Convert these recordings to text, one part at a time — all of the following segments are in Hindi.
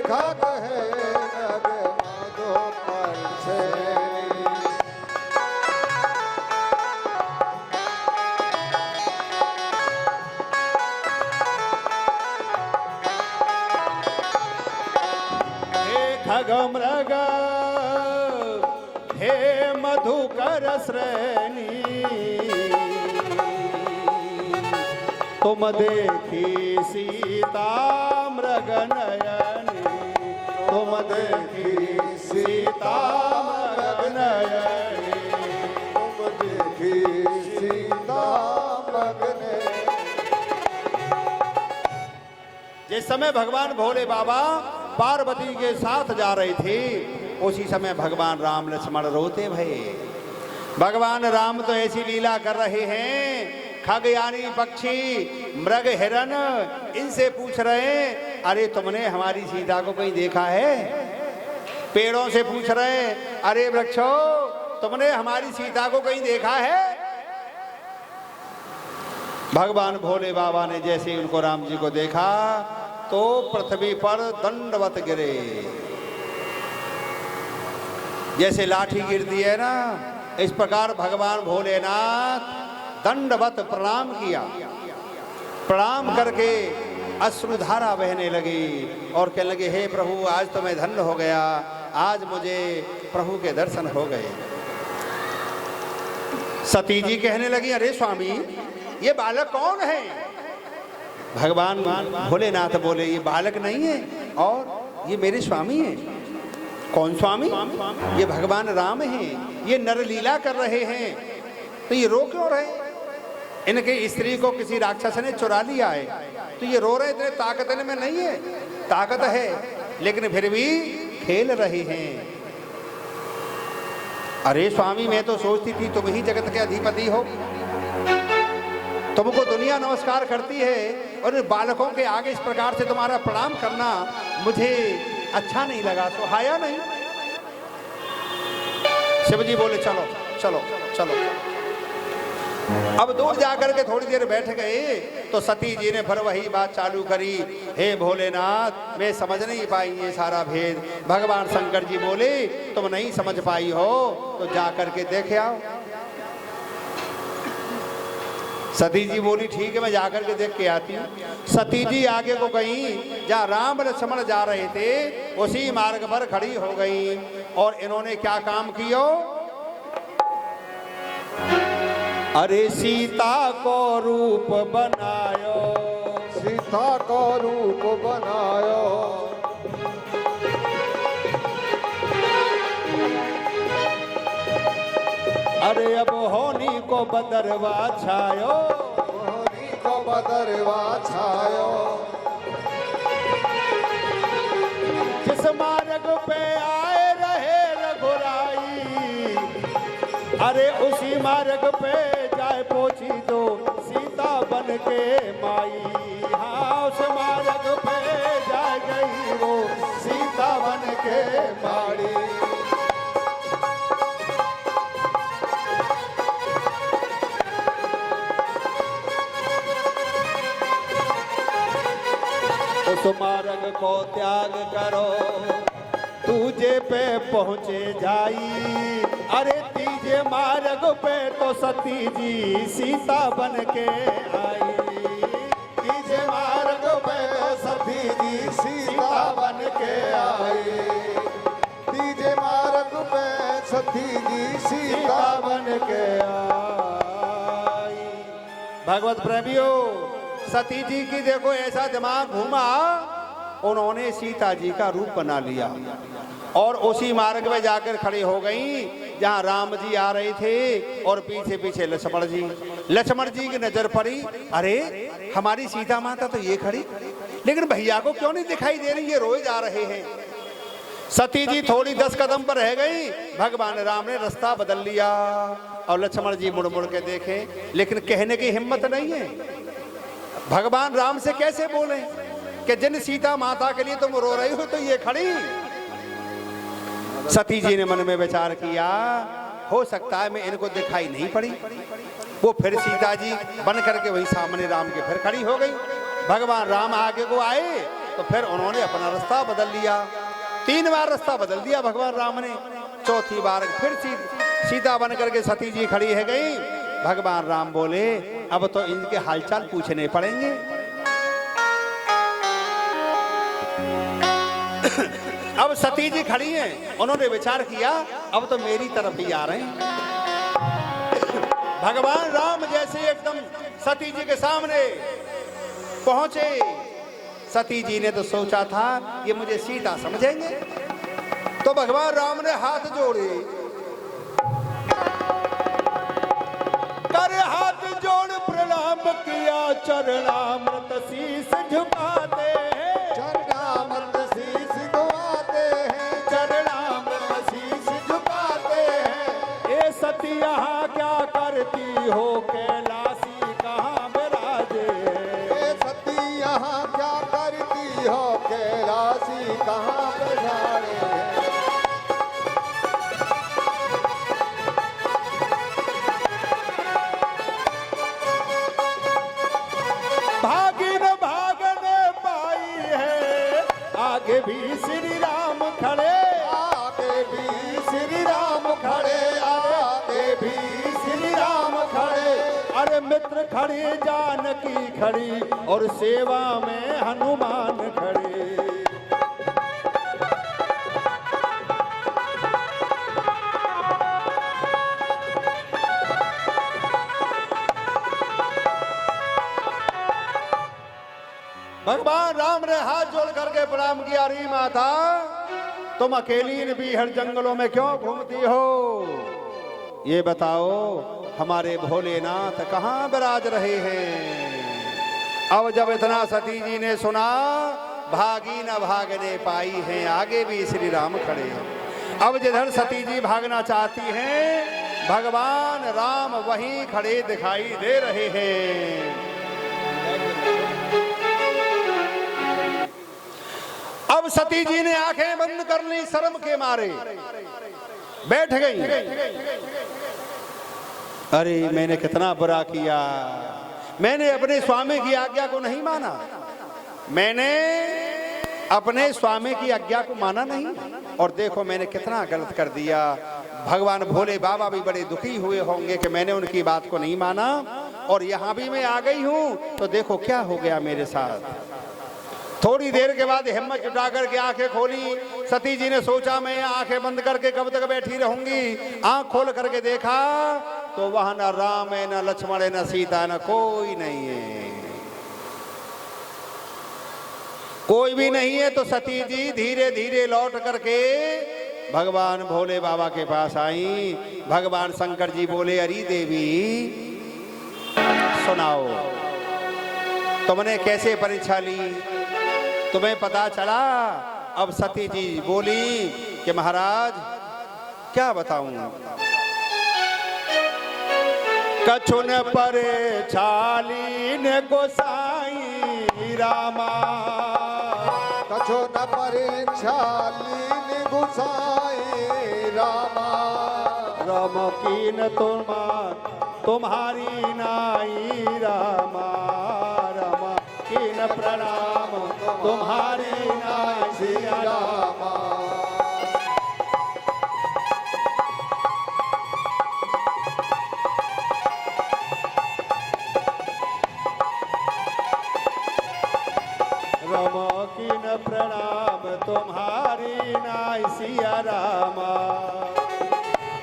खग है नग मधुकर श्रेणी। खग मृग हे मधुकर श्रेणी, तुम देखी सीता मृग नयनी, तुम देखी सीता मृग नयनी, तुम देखी सीता मृग नयनी। जिस समय भगवान भोले बाबा पार्वती के साथ जा रहे थे, उसी समय भगवान राम लक्ष्मण रोते भये। भगवान राम तो ऐसी लीला कर रहे हैं, खग यानी पक्षी, मृग हिरण इनसे पूछ रहे हैं, अरे तुमने हमारी सीता को कहीं देखा है? पेड़ों से पूछ रहे हैं, अरे वृक्षों तुमने हमारी सीता को कहीं देखा है? भगवान भोले बाबा ने जैसे उनको राम जी को देखा तो पृथ्वी पर दंडवत गिरे। जैसे लाठी गिरती है ना, इस प्रकार भगवान भोलेनाथ दंडवत प्रणाम किया। प्रणाम करके अश्रुधारा बहने लगी और कहने लगे, हे प्रभु आज तो मैं धन्य हो गया, आज मुझे प्रभु के दर्शन हो गए। सती जी कहने लगी, अरे स्वामी ये बालक कौन है? भगवान भोलेनाथ बोले, ये बालक नहीं है और ये मेरे स्वामी हैं। कौन स्वामी? ये भगवान राम हैं, ये नरलीला कर रहे हैं। तो ये रो क्यों रहे? इनके स्त्री को किसी राक्षस ने चुरा लिया है, तो ये रो रहे। इतने ताकत इनमें नहीं है, ताकत है लेकिन फिर भी खेल रहे हैं। अरे स्वामी मैं तो सोचती थी तुम ही जगत के अधिपति हो, तुमको दुनिया नमस्कार करती है और बालकों के आगे इस प्रकार से तुम्हारा प्रणाम करना मुझे अच्छा नहीं लगा, सुहाया नहीं। शिवजी बोले चलो चलो चलो। अब दूर जाकर के थोड़ी देर बैठ गए तो सती जी ने फिर वही बात चालू करी, हे भोलेनाथ मैं समझ नहीं पाई ये सारा भेद। भगवान शंकर जी बोले, तुम नहीं समझ पाई हो तो जाकर के देखे आओ। सती जी बोली, ठीक है मैं जाकर के देख के आती हूँ। सती जी आगे को गई, जहाँ राम लक्ष्मण जा रहे थे उसी मार्ग पर खड़ी हो गई। और इन्होंने क्या काम किया? अरे सीता को रूप बनायो, सीता को रूप बनायो, अरे अब होनी को बदरवा छायो, होनी को बदरवा छायो। जिस मार्ग पे आए रहे रघुराई, अरे उसी मार्ग पे जाए पहुंची तो सीता बन के माई। हाँ उस मार्ग पे जा गई वो सीता बन के माई। उस मार्ग को त्याग करो तुझे पे पहुँचे जाई। अरे तीजे मार्ग पे तो सती जी सीता बन के आई। तीजे मार्ग पे सती जी सीता बन के आई। तीजे मार्ग पे सती जी सीता बन के आई। भगवत प्रेमियों, सती जी की देखो ऐसा दिमाग घूमा, उन्होंने सीता जी का रूप बना लिया और उसी मार्ग में जाकर खड़ी हो गई जहां राम जी आ रहे थे और पीछे पीछे लक्ष्मण जी। लक्ष्मण जी की नजर पड़ी, अरे हमारी सीता माता तो ये खड़ी, लेकिन भैया को क्यों नहीं दिखाई दे रही, ये रोए जा रहे हैं। सती जी थोड़ी 10 कदम पर रह गई, भगवान राम ने रास्ता बदल लिया और लक्ष्मण जी मुड़ मुड़ के देखे, लेकिन कहने की हिम्मत नहीं है। भगवान राम से कैसे बोले कि जिन सीता माता के लिए तुम रो रही हो तो ये खड़ी। सती जी ने मन में विचार किया, हो सकता है मैं इनको दिखाई नहीं पड़ी। वो फिर सीता जी बन करके वही सामने राम के फिर खड़ी हो गई। भगवान राम आगे को आए तो फिर उन्होंने अपना रास्ता बदल लिया। 3 बार रास्ता बदल दिया भगवान राम ने। चौथी बार फिर सीता बन करके सती जी खड़ी है गई। भगवान राम बोले अब तो इनके हालचाल पूछने पड़ेंगे। अब सती जी खड़ी हैं, उन्होंने विचार किया अब तो मेरी तरफ ही आ रहे हैं। भगवान राम जैसे एकदम सती जी के सामने पहुंचे, सती जी ने तो सोचा था ये मुझे सीता समझेंगे, तो भगवान राम ने हाथ जोड़े, कर हाथ जोड़ प्रणाम किया, चरणामृत शीस झुकाते हैं, चरणामृत शीस झुकाते हैं, चरणामृत शीस झुकाते हैं। ए सती यहाँ क्या करती हो, कैलाशी कहाँ विराजे। ए सती यहाँ क्या करती हो, कैलाशी कहाँ बिराजे। भागी न भागने पाई है, आगे भी श्री राम खड़े, आगे भी श्री राम खड़े, आगे भी श्री राम खड़े। अरे मित्र खड़े, जानकी खड़ी, और सेवा में हनुमान खड़े। भगवान राम ने हाथ जोड़ करके प्रणाम किया, अरे माता तुम अकेली भी हर जंगलों में क्यों घूमती हो, ये बताओ हमारे भोलेनाथ कहाँ विराज रहे हैं। अब जब इतना सती जी ने सुना, भागी न भागने पाई हैं, आगे भी श्री राम खड़े हैं। अब जिधर सती जी भागना चाहती हैं, भगवान राम वहीं खड़े दिखाई दे रहे हैं। अब सती जी ने आंखें बंद कर ली, शर्म के मारे बैठ गई। अरे मैंने कितना बुरा किया, मैंने अपने स्वामी की आज्ञा को नहीं माना, मैंने अपने स्वामी की आज्ञा को माना नहीं, और देखो मैंने कितना गलत कर दिया। भगवान भोले बाबा भी बड़े दुखी हुए होंगे कि मैंने उनकी बात को नहीं माना, और यहाँ भी मैं आ गई हूँ तो देखो क्या हो गया मेरे साथ। थोड़ी देर के बाद हिम्मत जुटा करके आंखें खोली, सती जी ने सोचा मैं आंखें बंद करके कब तक बैठी रहूंगी। आंख खोल करके देखा तो वहां न राम है, न लक्ष्मण है, न सीता, न कोई नहीं है, कोई भी नहीं है। तो सती जी धीरे धीरे लौट करके भगवान भोले बाबा के पास आई। भगवान शंकर जी बोले, अरे देवी सुनाओ तुमने कैसे परीक्षा ली, तुम्हें पता चला। अब सती जी बोली कि महाराज क्या बताऊं, कछुन परे छालीन गोसाई रामा, कछो न परीक्षा लीन गुसाई रामा, राम कीन तुम्हारी नाई रामा, राम कीन प्रणाम तुम्हारी नाई सिया रामा। राम कीन प्रणाम तुम्हारी नाई सिया रामा,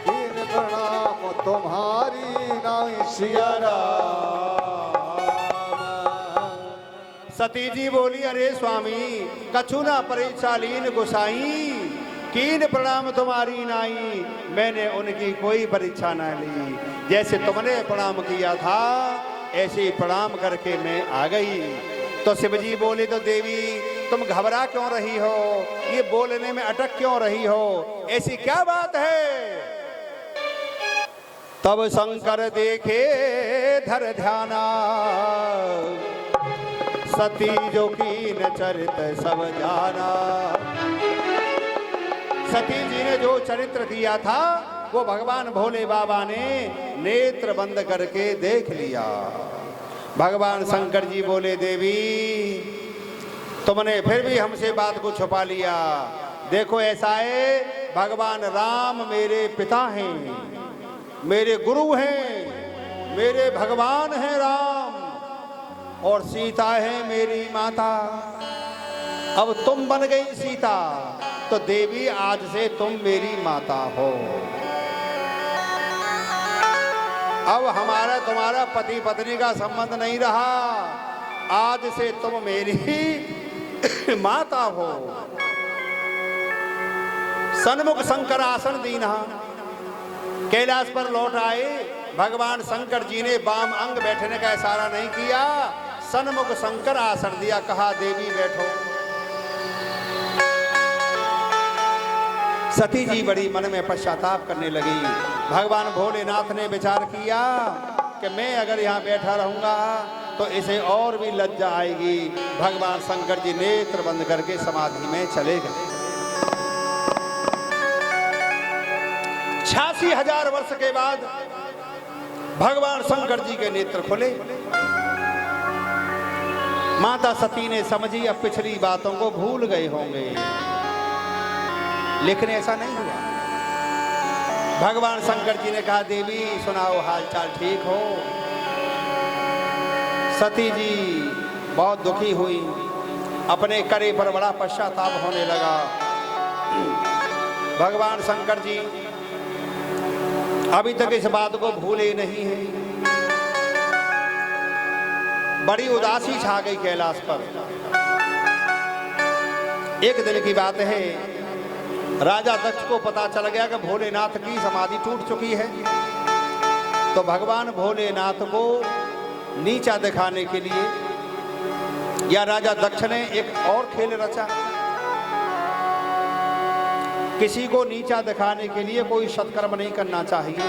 कीन प्रणाम तुम्हारी नाई सिया राम। सती जी बोली, अरे स्वामी कछु ना परिचालीन गुसाई, कीन प्रणाम तुम्हारी नाई, मैंने उनकी कोई परीक्षा ना ली, जैसे तुमने प्रणाम किया था ऐसे ही प्रणाम करके मैं आ गई। तो शिवजी बोले, तो देवी तुम घबरा क्यों रही हो, ये बोलने में अटक क्यों रही हो, ऐसी क्या बात है। तब शंकर देखे धर ध्याना, सती जो कीन चरित सब जाना। सती जी ने जो चरित्र किया था वो भगवान भोले बाबा ने नेत्र बंद करके देख लिया। भगवान शंकर जी बोले, देवी तुमने फिर भी हमसे बात को छुपा लिया। देखो ऐसा है, भगवान राम मेरे पिता हैं, मेरे गुरु हैं, मेरे भगवान हैं राम, और सीता है मेरी माता। अब तुम बन गई सीता, तो देवी आज से तुम मेरी माता हो। अब हमारा तुम्हारा पति पत्नी का संबंध नहीं रहा, आज से तुम मेरी माता हो। सन्मुख शंकर आसन दीना, कैलाश पर लौट आए। भगवान शंकर जी ने बाम अंग बैठने का इशारा नहीं किया, सन्मुख शंकर आसन दिया, कहा देवी बैठो। सती जी बड़ी मन में पश्चाताप करने लगी। भगवान भोलेनाथ ने विचार किया कि मैं अगर यहाँ बैठा रहूंगा तो इसे और भी लज्जा आएगी। भगवान शंकर जी नेत्र बंद करके समाधि में चले गए। 86,000 वर्ष के बाद भगवान शंकर जी के नेत्र खुले। माता सती ने समझी अब पिछली बातों को भूल गए होंगे, लेकिन ऐसा नहीं हुआ। भगवान शंकर जी ने कहा देवी सुनाओ हालचाल ठीक हो। सती जी बहुत दुखी हुई, अपने करे पर बड़ा पश्चाताप होने लगा। भगवान शंकर जी अभी तक इस बात को भूले नहीं है। बड़ी उदासी छा गई कैलाश पर। एक दिन की बात है, राजा दक्ष को पता चल गया कि भोलेनाथ की समाधि टूट चुकी है। तो भगवान भोलेनाथ को नीचा दिखाने के लिए या राजा दक्ष ने एक और खेल रचा। किसी को नीचा दिखाने के लिए कोई सत्कर्म नहीं करना चाहिए।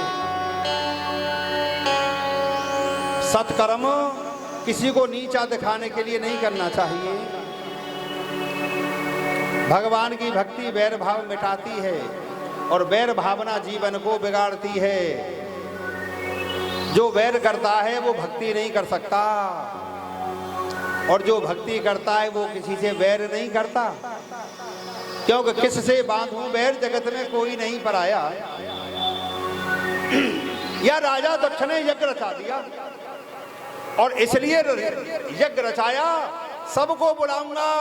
सत्कर्म किसी को नीचा दिखाने के लिए नहीं करना चाहिए। भगवान की भक्ति वैर भाव मिटाती है और वैर भावना जीवन को बिगाड़ती है। जो वैर करता है वो भक्ति नहीं कर सकता, और जो भक्ति करता है वो किसी से वैर नहीं करता, क्योंकि किससे बांधूं वैर जगत में कोई नहीं पराया। या राजा दक्ष ने यज्ञ रचा दिया और इसलिए यज्ञ रचाया, सबको बुलाऊंगा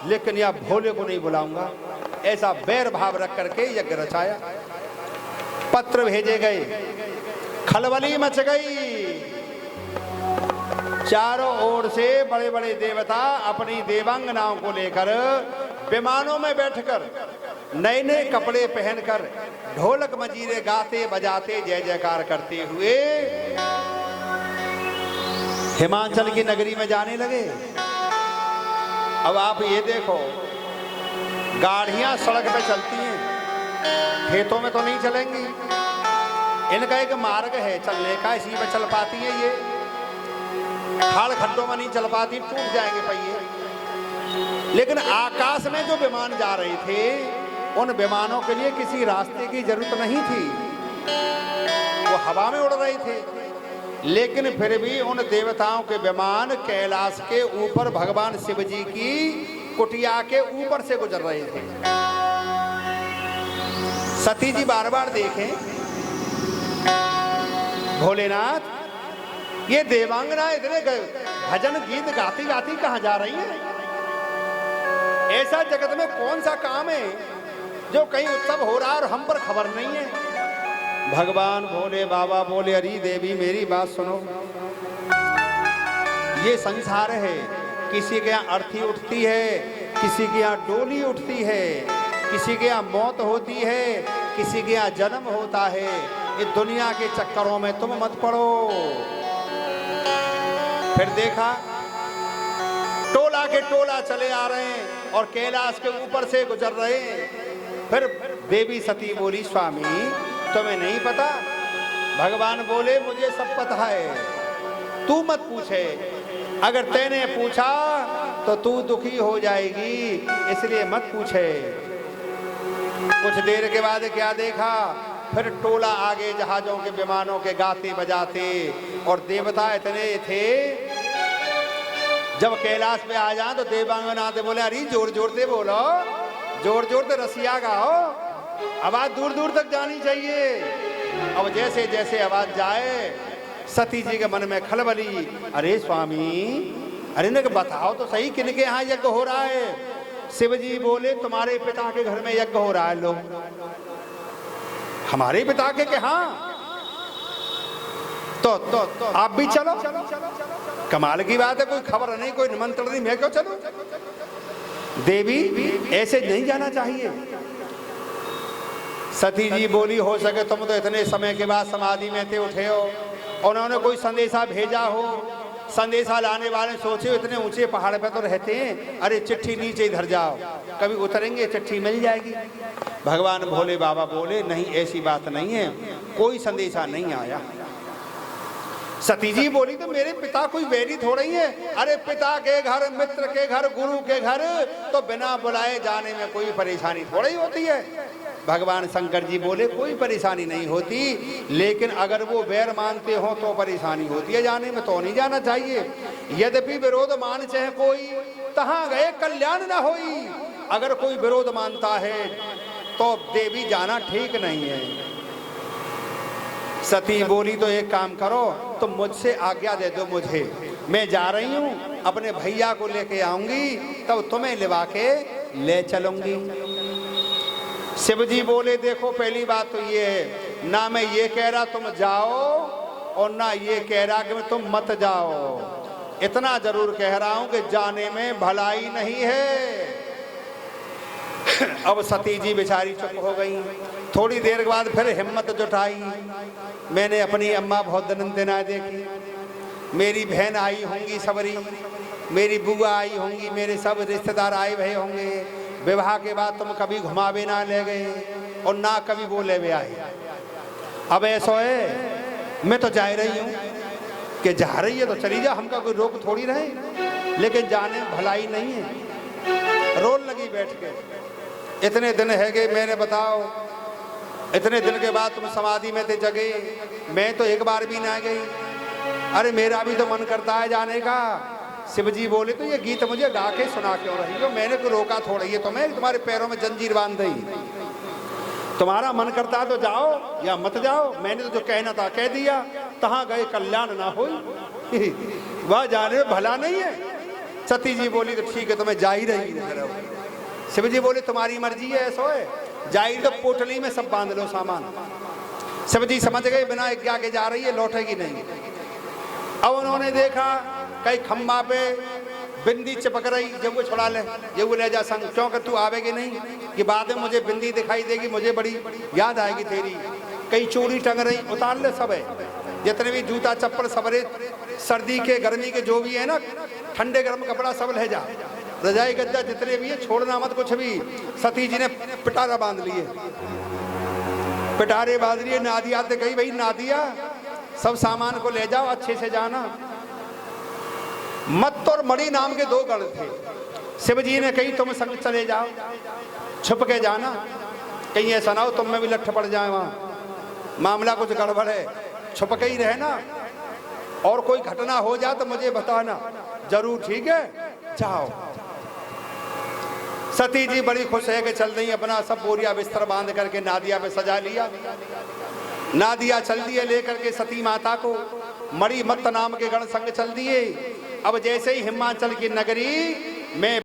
लेकिन या भोले को नहीं बुलाऊंगा, ऐसा वैर भाव रख करके यज्ञ रचाया। पत्र भेजे गए, खलबली मच गई। चारों ओर से बड़े बड़े देवता अपनी देवांगनाओं को लेकर विमानों में बैठकर नए नए कपड़े पहनकर ढोलक मजीरे गाते बजाते जय जयकार करते हुए हिमाचल की नगरी में जाने लगे। अब आप ये देखो, गाड़ियां सड़क पे चलती हैं, खेतों में तो नहीं चलेंगी। इनका एक मार्ग है चलने का, इसी में चल पाती है। ये खाड़ खड्डों में नहीं चल पाती, टूट जाएंगे पहिए। लेकिन आकाश में जो विमान जा रहे थे, उन विमानों के लिए किसी रास्ते की जरूरत नहीं थी, वो हवा में उड़ रहे थे। लेकिन फिर भी उन देवताओं के विमान कैलाश के ऊपर भगवान शिव जी की कुटिया के ऊपर से गुजर रहे थे। सती जी बार बार देखें, भोलेनाथ ये देवांगना इतने भजन गीत गाती गाती कहां जा रही है? ऐसा जगत में कौन सा काम है जो कहीं उत्सव हो रहा और हम पर खबर नहीं है? भगवान भोले बाबा बोले, अरे देवी मेरी बात सुनो, ये संसार है, किसी के यहाँ अर्थी उठती है, किसी के यहाँ डोली उठती है, किसी के यहाँ मौत होती है, किसी के यहाँ जन्म होता है। ये दुनिया के चक्करों में तुम मत पड़ो। फिर देखा टोला के टोला चले आ रहे हैं और कैलाश के ऊपर से गुजर रहे हैं। फिर देवी सती बोली, स्वामी तुम्हें नहीं पता? भगवान बोले, मुझे सब पता है, तू मत पूछे। अगर तैने पूछा तो तू दुखी हो जाएगी, इसलिए मत पूछे। कुछ देर के बाद क्या देखा, फिर टोला आगे जहाजों के विमानों के गाते बजाते, और देवता इतने थे जब कैलाश पे आ जाए तो देवांगनाथ बोले अरे जोर जोर से बोलो, जोर जोर से रसिया गाओ, आवाज दूर दूर तक जानी चाहिए। अब जैसे जैसे आवाज जाए सती जी के मन में खलबली, अरे स्वामी, अरे न बताओ तो सही किनके यहाँ यज्ञ हो रहा है। शिव जी बोले तुम्हारे पिता के घर में यज्ञ हो रहा है। लो, हमारे पिता के हाँ, तो आप भी चलो। कमाल की बात है, कोई खबर नहीं, कोई निमंत्रण नहीं, मैं क्यों चलूं? देवी ऐसे नहीं जाना चाहिए। सती जी बोली हो सके तुम तो इतने समय के बाद समाधि में थे, उठे हो, उन्होंने कोई संदेशा भेजा हो, संदेशा लाने वाले सोचे इतने ऊंचे पहाड़ पे तो रहते हैं, अरे चिट्ठी नीचे इधर जाओ, कभी उतरेंगे चिट्ठी मिल जाएगी। भगवान भोले बाबा बोले नहीं, ऐसी बात नहीं है, कोई संदेशा नहीं आया। सती जी बोली तो मेरे पिता कोई वैरी थोड़ा ही है, अरे पिता के घर, मित्र के घर, गुरु के घर तो बिना बुलाए जाने में कोई परेशानी थोड़ा ही होती है। भगवान शंकर जी बोले कोई परेशानी नहीं होती, लेकिन अगर वो वैर मानते हो तो परेशानी होती है, जाने में तो नहीं जाना चाहिए। यद्यपि विरोध मान चाहे कोई, तहां गए कल्याण ना होई। अगर कोई विरोध मानता है तो देवी जाना ठीक नहीं है। सती बोली तो एक काम करो, तुम मुझसे आज्ञा दे दो मुझे, मैं जा रही हूँ, अपने भैया को लेके आऊंगी, तब तुम्हें लिवा के ले चलूंगी। शिव जी बोले देखो पहली बात तो ये है, ना मैं ये कह रहा तुम जाओ और ना ये कह रहा कि तुम मत जाओ। इतना जरूर कह रहा हूं कि जाने में भलाई नहीं है। अब सती जी बेचारी चुप हो गई। थोड़ी देर के बाद फिर हिम्मत जुटाई, मैंने अपनी अम्मा बहुत दिनाए देखी, मेरी बहन आई होंगी सबरी, मेरी बुआ आई होंगी, मेरे सब रिश्तेदार आए भए होंगे। विवाह के बाद तुम कभी घुमावे ना ले गए और ना कभी वो ले आए। अब ऐसा है मैं तो जा रही हूँ कि जा रही है तो चली जा, हमका कोई रोक थोड़ी रहे, लेकिन जाने में भलाई नहीं है। रोल लगी बैठ के, इतने दिन है गए, मैंने बताओ इतने दिन के बाद तुम समाधि में थे जगे, मैं तो एक बार भी ना गई, अरे मेरा भी तो मन करता है जाने का। शिव जी बोले तो ये गीत मुझे गा के सुना क्यों रही हो, मैंने तो रोका थोड़ा, ये तुम्हें तुम्हारे पैरों में जंजीर बांध दी, तुम्हारा मन करता है तो जाओ या मत जाओ, मैंने तो जो कहना था कह दिया, तहां गए कल्याण ना हो, वह जाने में भला नहीं है। सती जी बोली तो ठीक है, तुम्हें जा ही रही। शिव जी बोले तुम्हारी मर्जी है, ऐसा है, जाई तो पोटली में सब बांध लो सामान। शिव जी समझ गए बिना आज्ञा के जा रही है, लौटेगी नहीं। अब उन्होंने देखा कई खम्बा पे बिंदी चिपक रही, जब वो छुड़ा ले, ये वो ले जा संग, क्यों कर तू आवेगी नहीं कि बाद में मुझे बिंदी दिखाई देगी, मुझे बड़ी याद आएगी तेरी। कई चूड़ी टंग रही, उतार ले सब है, जितने भी जूता चप्पल सबरे, सर्दी के गर्मी के जो भी है ना, ठंडे गर्म कपड़ा सब ले जा, रजाई गद्दा जितने भी है छोड़ना मत कुछ भी। सती जी ने पिटारा बांध लिए, पिटारे बांध लिए। नादिया से कही भाई नादिया सब सामान को ले जाओ, अच्छे से जाना। मत्त और मणि नाम के दो गढ़ थे, शिव जी ने कही तुम संग चले जाओ, छुप के जाना, कहीं ऐसा ना हो तुम में भी लठ पड़ जाए, वहां मामला कुछ गड़बड़ है, छुप के ही रहना, और कोई घटना हो जाए तो मुझे बताना जरूर, ठीक है, जाओ। सती जी बड़ी खुश है कि चल रही, अपना सब बोरिया बिस्तर बांध करके नादिया पे सजा लिया। नादिया चल दिए लेकर के सती माता को, मणि मत्त नाम के गण संग चल दिए। अब जैसे ही हिमाचल की नगरी में